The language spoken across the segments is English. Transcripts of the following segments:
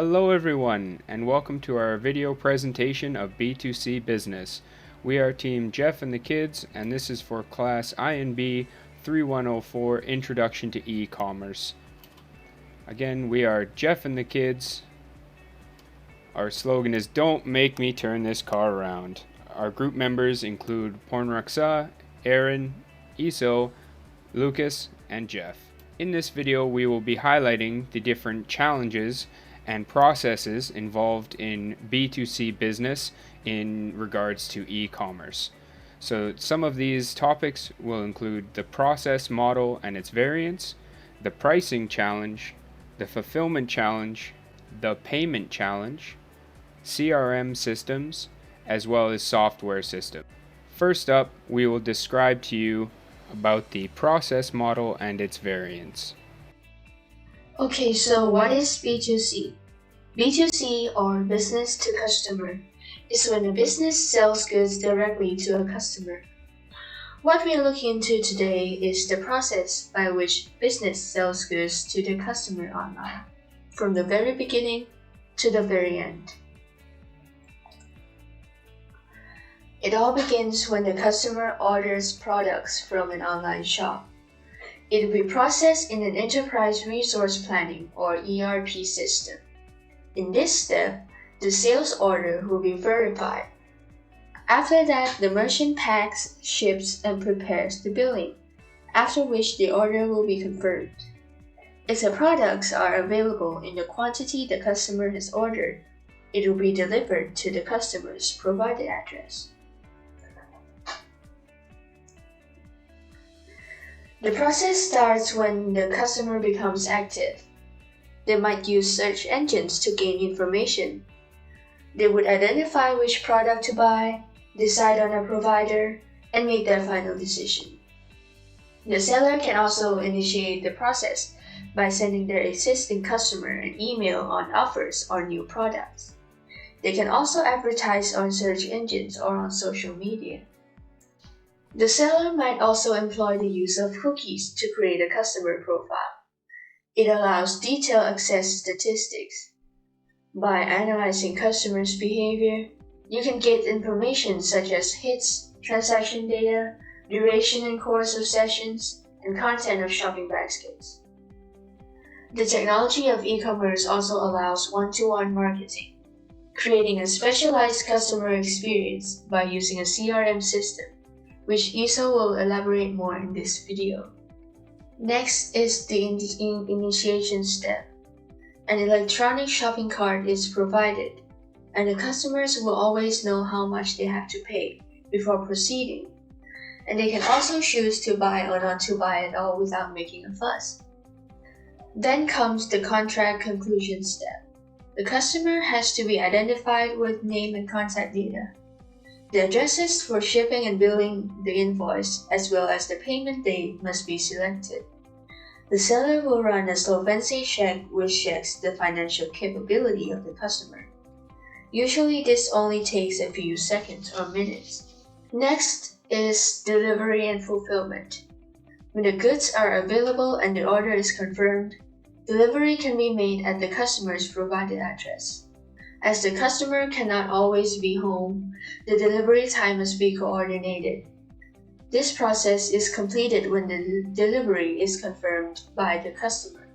Hello everyone, and welcome to our video presentation of B2C business. We are Team Jeff and the Kids, and this is for class INB3104 Introduction to E-commerce. Again, we are Jeff and the Kids. Our slogan is "Don't make me turn this car around." Our group members include Pornraksa, Aaron, Iso, Lucas, and Jeff. In this video, we will be highlighting the different challenges and processes involved in B2C business in regards to e-commerce. So some of these topics will include the process model and its variants, the pricing challenge, the fulfillment challenge, the payment challenge, CRM systems, as well as software systems. First up, we will describe to you about the process model and its variants. Okay, so what is B2C? B2C, or business to customer, is when a business sells goods directly to a customer. What we're looking into today is the process by which business sells goods to the customer online, from the very beginning to the very end. It all begins when the customer orders products from an online shop. It will be processed in an enterprise resource planning or ERP system. In this step, the sales order will be verified. After that, the merchant packs, ships, and prepares the billing, after which the order will be confirmed. If the products are available in the quantity the customer has ordered, it will be delivered to the customer's provided address. The process starts when the customer becomes active. They might use search engines to gain information. They would identify which product to buy, decide on a provider, and make their final decision. The seller can also initiate the process by sending their existing customer an email on offers or new products. They can also advertise on search engines or on social media. The seller might also employ the use of cookies to create a customer profile. It allows detailed access statistics. By analyzing customers' behavior, you can get information such as hits, transaction data, duration and course of sessions, and content of shopping baskets. The technology of e-commerce also allows one-to-one marketing, creating a specialized customer experience by using a CRM system, which Iso will elaborate more in this video. Next is the initiation step. An electronic shopping cart is provided, and the customers will always know how much they have to pay before proceeding, and they can also choose to buy or not to buy at all without making a fuss. Then comes the contract conclusion step. The customer has to be identified with name and contact data. The addresses for shipping and billing the invoice, as well as the payment date, must be selected. The seller will run a solvency check which checks the financial capability of the customer. Usually this only takes a few seconds or minutes. Next is delivery and fulfillment. When the goods are available and the order is confirmed, delivery can be made at the customer's provided address. As the customer cannot always be home, the delivery time must be coordinated. This process is completed when the delivery is confirmed by the customer.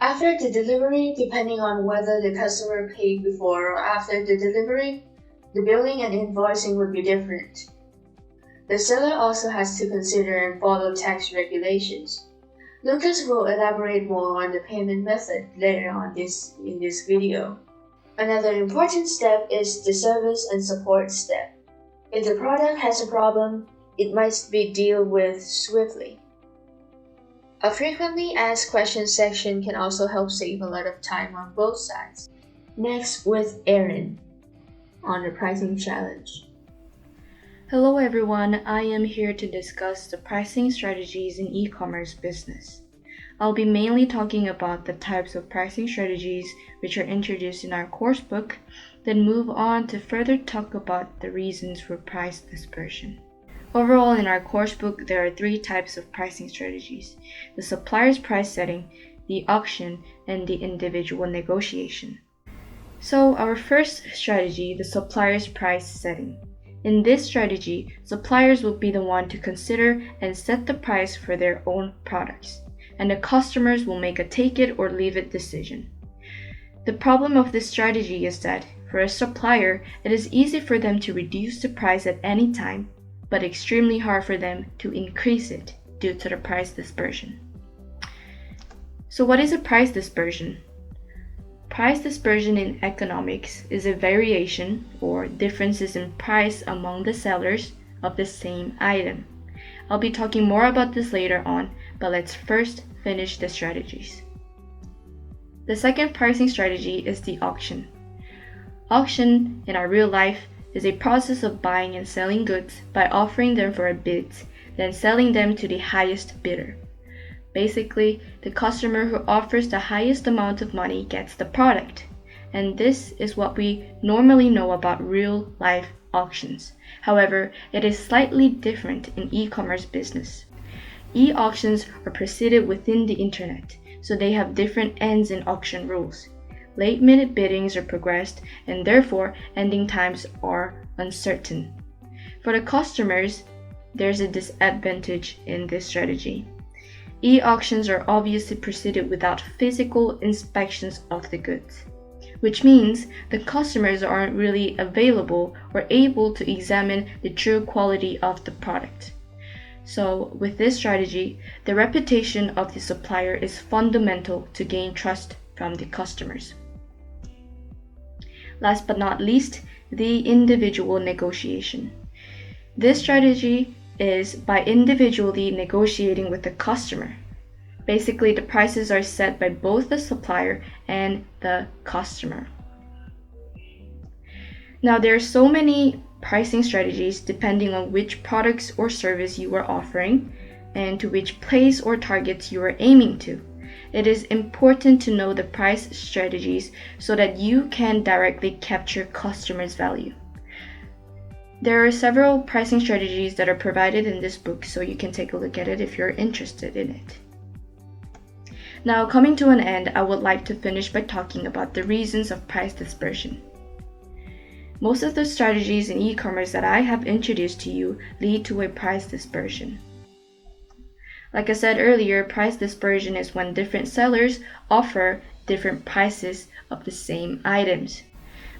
After the delivery, depending on whether the customer paid before or after the delivery, the billing and invoicing would be different. The seller also has to consider and follow tax regulations. Lucas will elaborate more on the payment method later on in this video. Another important step is the service and support step. If the product has a problem, it must be dealt with swiftly. A frequently asked questions section can also help save a lot of time on both sides. Next, with Aaron on the pricing challenge. Hello everyone, I am here to discuss the pricing strategies in e-commerce business. I'll be mainly talking about the types of pricing strategies which are introduced in our course book, then move on to further talk about the reasons for price dispersion. Overall, in our course book, there are 3 types of pricing strategies: the supplier's price setting, the auction, and the individual negotiation. So our first strategy, the supplier's price setting. In this strategy, suppliers will be the one to consider and set the price for their own products, and the customers will make a take it or leave it decision. The problem of this strategy is that for a supplier, it is easy for them to reduce the price at any time, but extremely hard for them to increase it due to the price dispersion. So what is a price dispersion? Price dispersion in economics is a variation or differences in price among the sellers of the same item. I'll be talking more about this later on, but let's first finish the strategies. The second pricing strategy is the auction. Auction, in our real life, is a process of buying and selling goods by offering them for a bid, then selling them to the highest bidder. Basically, the customer who offers the highest amount of money gets the product. And this is what we normally know about real-life auctions. However, it is slightly different in e-commerce business. E-auctions are proceeded within the internet, so they have different ends in auction rules. Late-minute biddings are progressed, and therefore ending times are uncertain. For the customers, there's a disadvantage in this strategy. E-auctions are obviously proceeded without physical inspections of the goods, which means the customers aren't really available or able to examine the true quality of the product. So, with this strategy, the reputation of the supplier is fundamental to gain trust from the customers. Last but not least, the individual negotiation. This strategy is by individually negotiating with the customer. Basically, the prices are set by both the supplier and the customer. Now, there are so many pricing strategies depending on which products or service you are offering and to which place or targets you are aiming to. It is important to know the price strategies so that you can directly capture customers' value. There are several pricing strategies that are provided in this book, so you can take a look at it if you're interested in it. Now, coming to an end, I would like to finish by talking about the reasons of price dispersion. Most of the strategies in e-commerce that I have introduced to you lead to a price dispersion. Like I said earlier, price dispersion is when different sellers offer different prices of the same items.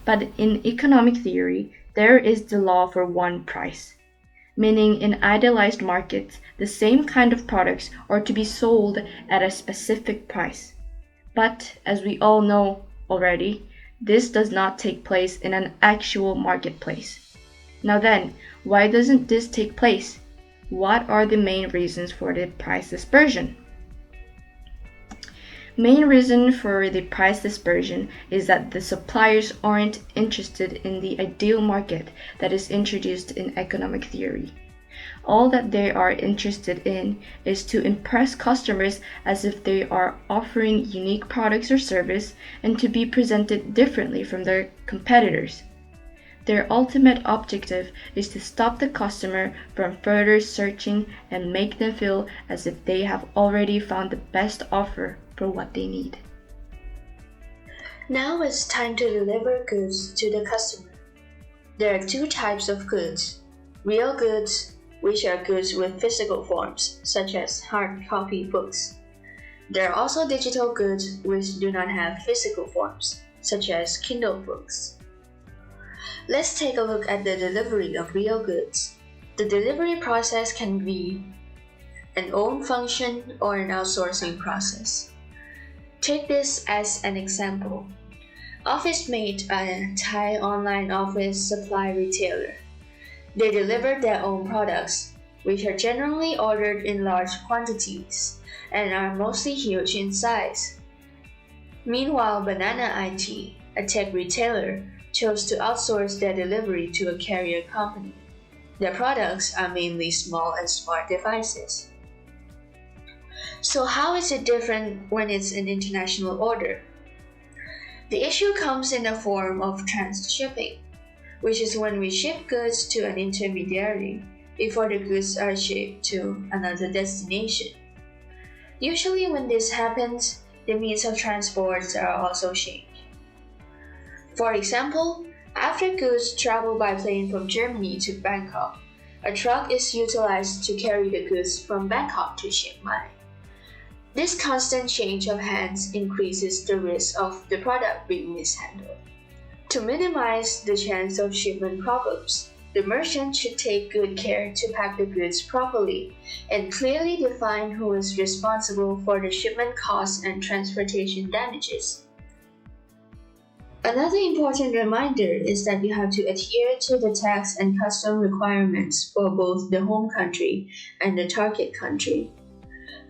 But in economic theory, there is the law for one price, meaning in idealized markets, the same kind of products are to be sold at a specific price. But as we all know already, this does not take place in an actual marketplace. Now then, why doesn't this take place? What are the main reasons for the price dispersion? Main reason for the price dispersion is that the suppliers aren't interested in the ideal market that is introduced in economic theory. All that they are interested in is to impress customers as if they are offering unique products or service and to be presented differently from their competitors. Their ultimate objective is to stop the customer from further searching and make them feel as if they have already found the best offer for what they need. Now it's time to deliver goods to the customer. There are two types of goods: real goods, which are goods with physical forms, such as hard copy books. There are also digital goods which do not have physical forms, such as Kindle books. Let's take a look at the delivery of real goods. The delivery process can be an own function or an outsourcing process. Take this as an example. OfficeMate, a Thai online office supply retailer. They deliver their own products, which are generally ordered in large quantities and are mostly huge in size. Meanwhile, Banana IT, a tech retailer, chose to outsource their delivery to a carrier company. Their products are mainly small and smart devices. So how is it different when it's an international order? The issue comes in the form of transshipping, which is when we ship goods to an intermediary before the goods are shipped to another destination. Usually when this happens, the means of transport are also changed. For example, after goods travel by plane from Germany to Bangkok, a truck is utilized to carry the goods from Bangkok to Chiang Mai. This constant change of hands increases the risk of the product being mishandled. To minimize the chance of shipment problems, the merchant should take good care to pack the goods properly and clearly define who is responsible for the shipment costs and transportation damages. Another important reminder is that you have to adhere to the tax and custom requirements for both the home country and the target country.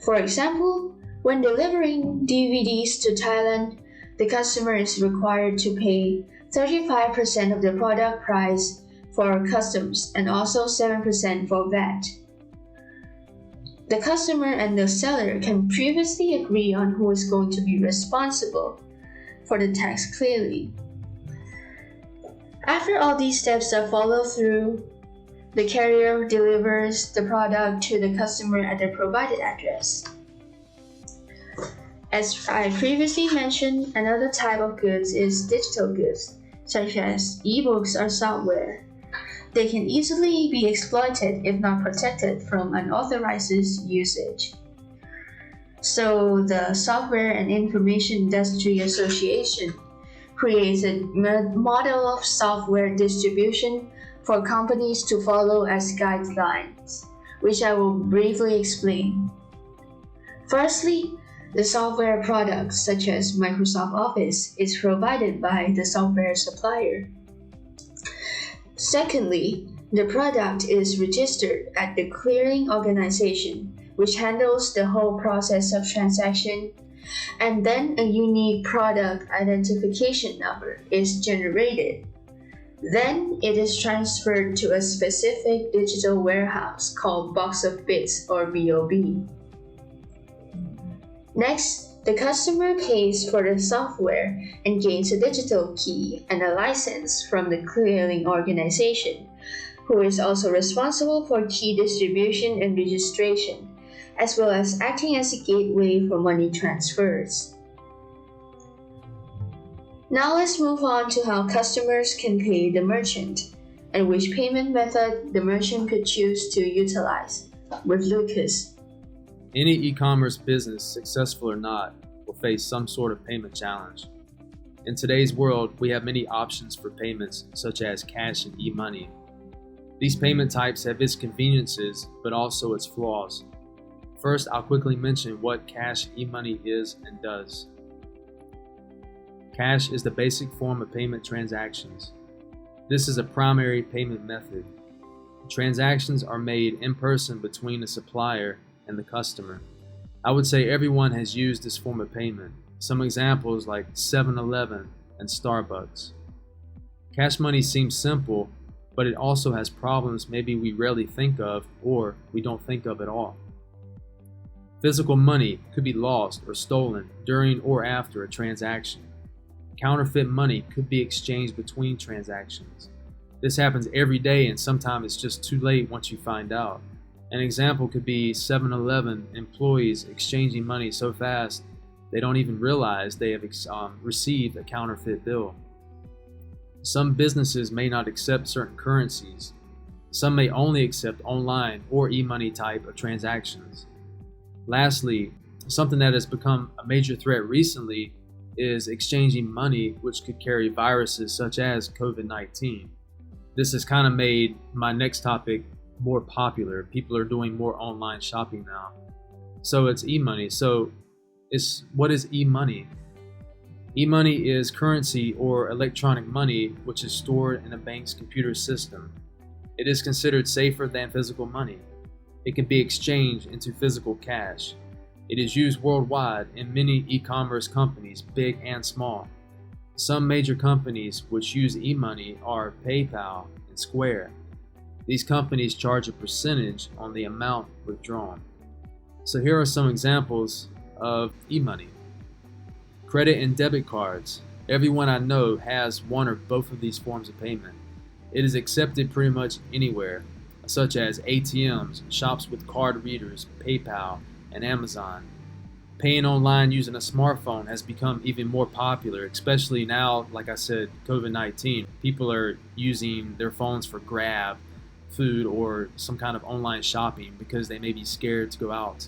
For example, when delivering DVDs to Thailand, the customer is required to pay 35% of the product price for customs and also 7% for VAT. The customer and the seller can previously agree on who is going to be responsible for the tax clearly. After all these steps are followed through, the carrier delivers the product to the customer at the provided address. As I previously mentioned, another type of goods is digital goods, such as ebooks or software. They can easily be exploited if not protected from unauthorized usage. So the Software and Information Industry Association creates a model of software distribution for companies to follow as guidelines, which I will briefly explain. Firstly, the software products such as Microsoft Office is provided by the software supplier. Secondly, the product is registered at the clearing organization, which handles the whole process of transaction, and then a unique product identification number is generated. Then it is transferred to a specific digital warehouse called Box of Bits or BOB. Next, the customer pays for the software and gains a digital key and a license from the clearing organization, who is also responsible for key distribution and registration, as well as acting as a gateway for money transfers. Now let's move on to how customers can pay the merchant and which payment method the merchant could choose to utilize, with Lucas. Any e-commerce business, successful or not, will face some sort of payment challenge. In today's world, we have many options for payments, such as cash and e-money. These payment types have its conveniences, but also its flaws. First, I'll quickly mention what cash e-money is and does. Cash is the basic form of payment transactions. This is a primary payment method. Transactions are made in person between the supplier and the customer. I would say everyone has used this form of payment. Some examples like 7-Eleven and Starbucks. Cash money seems simple, but it also has problems maybe we rarely think of or we don't think of at all. Physical money could be lost or stolen during or after a transaction. Counterfeit money could be exchanged between transactions. This happens every day and sometimes it's just too late once you find out. An example could be 7-Eleven employees exchanging money so fast they don't even realize they have received a counterfeit bill. Some businesses may not accept certain currencies. Some may only accept online or e-money type of transactions. Lastly, something that has become a major threat recently is exchanging money which could carry viruses such as COVID-19. This has kind of made my next topic more popular. People are doing more online shopping now. So it's e-money. What is e-money? E-money is currency or electronic money which is stored in a bank's computer system. It is considered safer than physical money. It can be exchanged into physical cash. It is used worldwide in many e-commerce companies, big and small. Some major companies which use e-money are PayPal and Square. These companies charge a percentage on the amount withdrawn. So here are some examples of e-money. Credit and debit cards. Everyone I know has one or both of these forms of payment. It is accepted pretty much anywhere, such as ATMs, shops with card readers, PayPal, and Amazon. Paying online using a smartphone has become even more popular, especially now, like I said, COVID-19. People are using their phones for Grab, food, or some kind of online shopping because they may be scared to go out.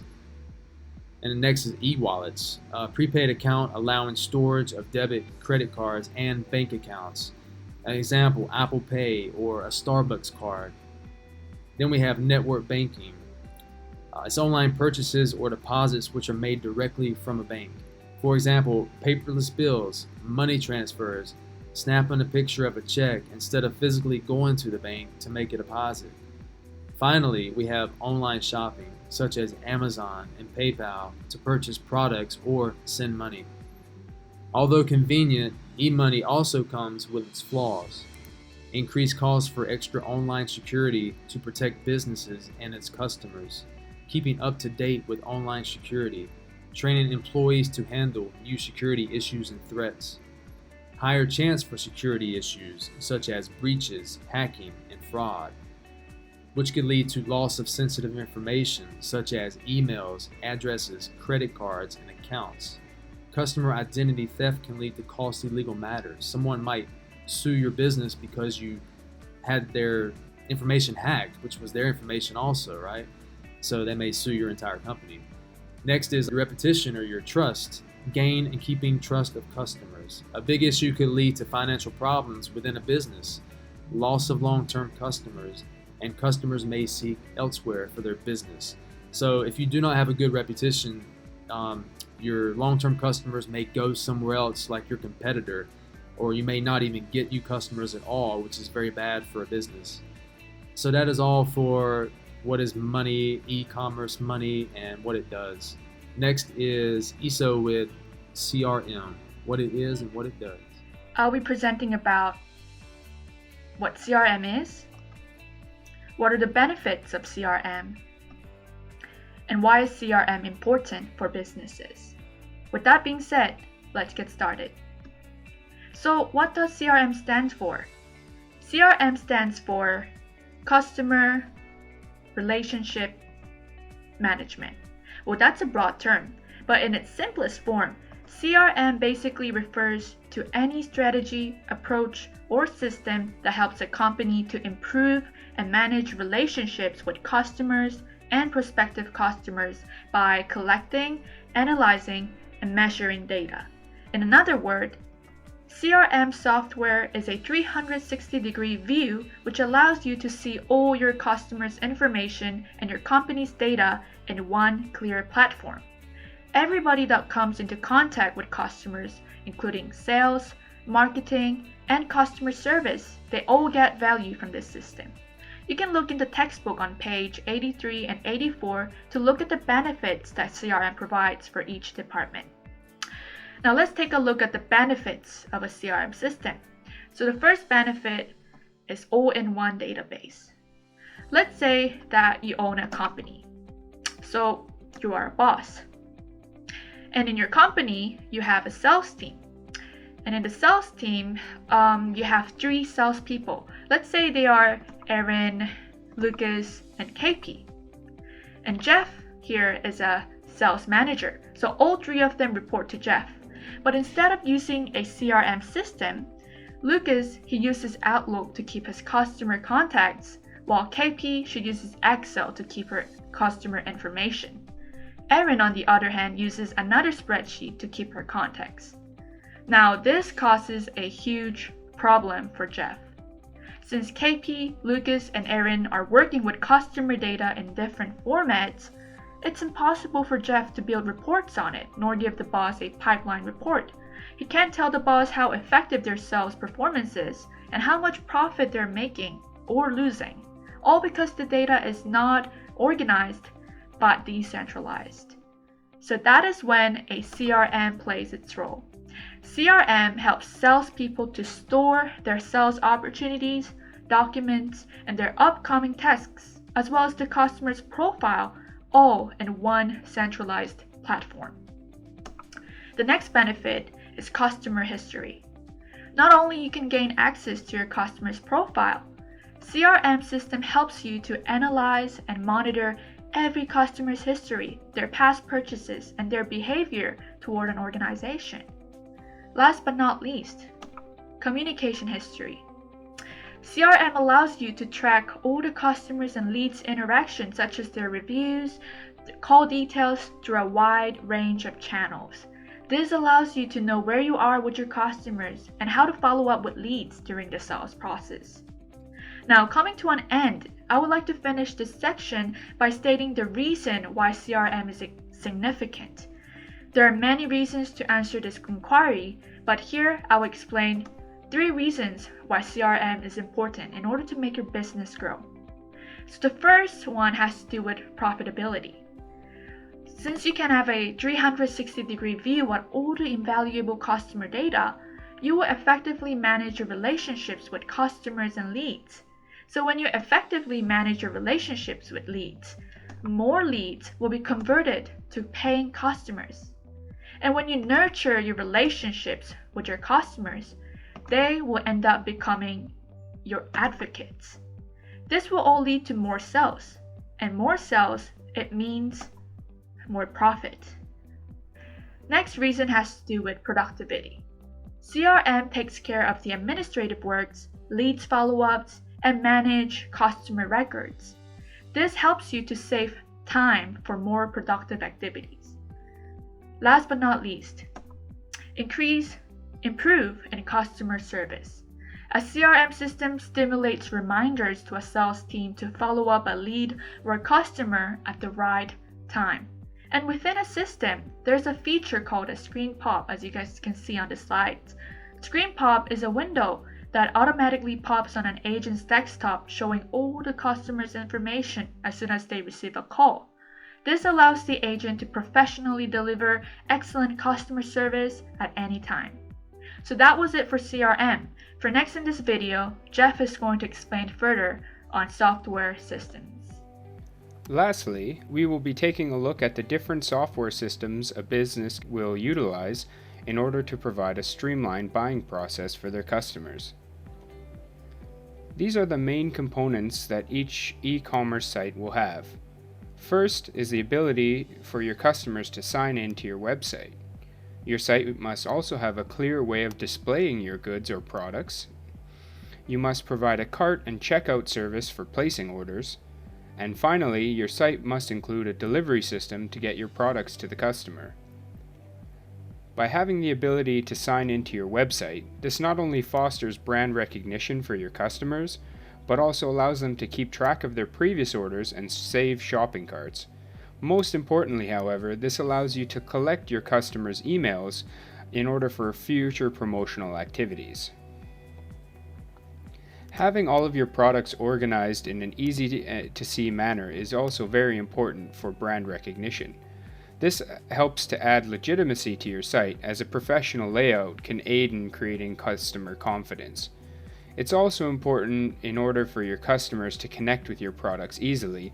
And the next is e-wallets, a prepaid account allowing storage of debit, credit cards, and bank accounts. An example, Apple Pay or a Starbucks card. Then we have network banking. It's online purchases or deposits which are made directly from a bank. For example, paperless bills, money transfers, snapping a picture of a check instead of physically going to the bank to make a deposit. Finally, we have online shopping, such as Amazon and PayPal, to purchase products or send money. Although convenient, e-money also comes with its flaws. Increased costs for extra online security to protect businesses and its customers, keeping up to date with online security, training employees to handle new security issues and threats, higher chance for security issues such as breaches, hacking, and fraud, which could lead to loss of sensitive information such as emails, addresses, credit cards, and accounts. Customer identity theft can lead to costly legal matters. Someone might sue your business because you had their information hacked, which was their information also, right? So they may sue your entire company. Next is repetition or your trust. Gain and keeping trust of customers. A big issue could lead to financial problems within a business, loss of long-term customers, and customers may seek elsewhere for their business. So if you do not have a good reputation, your long-term customers may go somewhere else like your competitor, or you may not even get you customers at all, which is very bad for a business. So that is all for what is money, e-commerce money, and what it does. Next is ESO with CRM, what it is and what it does. I'll be presenting about what CRM is, what are the benefits of CRM, and why is CRM important for businesses. With that being said, let's get started. So what does CRM stand for? CRM stands for Customer Relationship Management. Well, that's a broad term, but in its simplest form, CRM basically refers to any strategy, approach, or system that helps a company to improve and manage relationships with customers and prospective customers by collecting, analyzing, and measuring data. In another word, CRM software is a 360-degree view which allows you to see all your customers' information and your company's data in one clear platform. Everybody that comes into contact with customers, including sales, marketing, and customer service, they all get value from this system. You can look in the textbook on page 83 and 84 to look at the benefits that CRM provides for each department. Now let's take a look at the benefits of a CRM system. So the first benefit is all-in-one database. Let's say that you own a company. So you are a boss. And in your company, you have a sales team. And in the sales team, you have 3 salespeople. Let's say they are Aaron, Lucas, and KP. And Jeff here is a sales manager. So all 3 of them report to Jeff. But instead of using a CRM system, Lucas, he uses Outlook to keep his customer contacts, while KP should use Excel to keep her customer information. Erin, on the other hand, uses another spreadsheet to keep her contacts. Now, this causes a huge problem for Jeff. Since KP, Lucas, and Erin are working with customer data in different formats, it's impossible for Jeff to build reports on it, nor give the boss a pipeline report. He can't tell the boss how effective their sales performance is and how much profit they're making or losing, all because the data is not organized but decentralized. So that is when a CRM plays its role. CRM helps salespeople to store their sales opportunities, documents, and their upcoming tasks, as well as the customer's profile, all in one centralized platform. The next benefit is customer history. Not only you can gain access to your customer's profile, CRM system helps you to analyze and monitor every customer's history, their past purchases, and their behavior toward an organization. Last but not least, communication history. CRM allows you to track all the customers and leads' interactions, such as their reviews, their call details, through a wide range of channels. This allows you to know where you are with your customers and how to follow up with leads during the sales process. Now, coming to an end, I would like to finish this section by stating the reason why CRM is significant. There are many reasons to answer this inquiry, but here I will explain 3 reasons why CRM is important in order to make your business grow. So the first one has to do with profitability. Since you can have a 360-degree view on all the invaluable customer data, you will effectively manage your relationships with customers and leads. So when you effectively manage your relationships with leads, more leads will be converted to paying customers. And when you nurture your relationships with your customers, they will end up becoming your advocates. This will all lead to more sales, and more sales, it means more profit. Next reason has to do with productivity. CRM takes care of the administrative works, leads follow-ups, and manage customer records. This helps you to save time for more productive activities. Last but not least, improve in customer service. A CRM system stimulates reminders to a sales team to follow up a lead or a customer at the right time. And within a system, there's a feature called a screen pop, as you guys can see on the slides. Screen pop is a window that automatically pops on an agent's desktop, showing all the customer's information as soon as they receive a call. This allows the agent to professionally deliver excellent customer service at any time. So that was it for CRM. For next in this video, Jeff is going to explain further on software systems. Lastly, we will be taking a look at the different software systems a business will utilize in order to provide a streamlined buying process for their customers. These are the main components that each e-commerce site will have. First is the ability for your customers to sign into your website. Your site must also have a clear way of displaying your goods or products. You must provide a cart and checkout service for placing orders. And finally, your site must include a delivery system to get your products to the customer. By having the ability to sign into your website, this not only fosters brand recognition for your customers, but also allows them to keep track of their previous orders and save shopping carts. Most importantly, however, this allows you to collect your customers' emails in order for future promotional activities. Having all of your products organized in an easy-to-see manner is also very important for brand recognition. This helps to add legitimacy to your site, as a professional layout can aid in creating customer confidence. It's also important in order for your customers to connect with your products easily,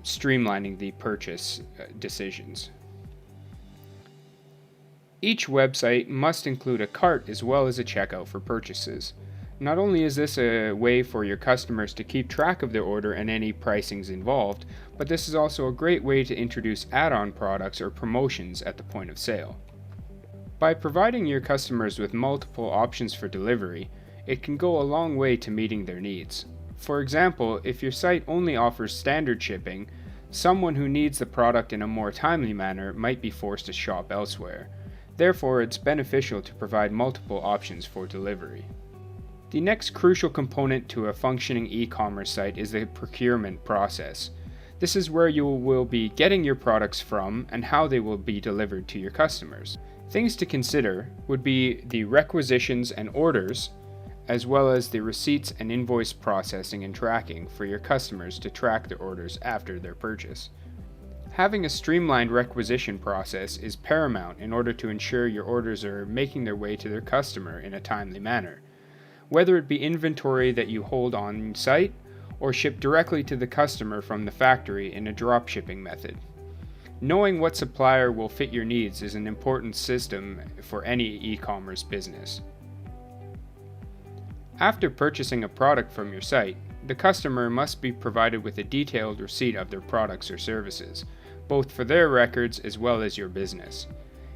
streamlining the purchase decisions. Each website must include a cart as well as a checkout for purchases. Not only is this a way for your customers to keep track of their order and any pricings involved, but this is also a great way to introduce add-on products or promotions at the point of sale. By providing your customers with multiple options for delivery, it can go a long way to meeting their needs. For example, if your site only offers standard shipping, someone who needs the product in a more timely manner might be forced to shop elsewhere. Therefore, it's beneficial to provide multiple options for delivery. The next crucial component to a functioning e-commerce site is the procurement process. This is where you will be getting your products from and how they will be delivered to your customers. Things to consider would be the requisitions and orders, as well as the receipts and invoice processing and tracking for your customers to track their orders after their purchase. Having a streamlined requisition process is paramount in order to ensure your orders are making their way to their customer in a timely manner. Whether it be inventory that you hold on site or ship directly to the customer from the factory in a drop shipping method. Knowing what supplier will fit your needs is an important system for any e-commerce business. After purchasing a product from your site, the customer must be provided with a detailed receipt of their products or services, both for their records as well as your business.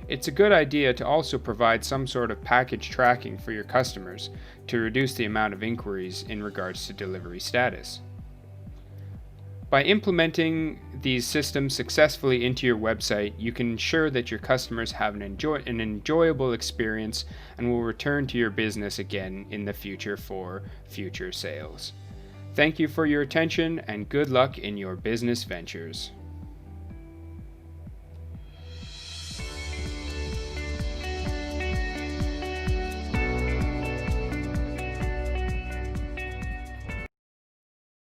It's a good idea to also provide some sort of package tracking for your customers to reduce the amount of inquiries in regards to delivery status. By implementing these systems successfully into your website, you can ensure that your customers have an enjoyable experience and will return to your business again in the future for future sales. Thank you for your attention and good luck in your business ventures.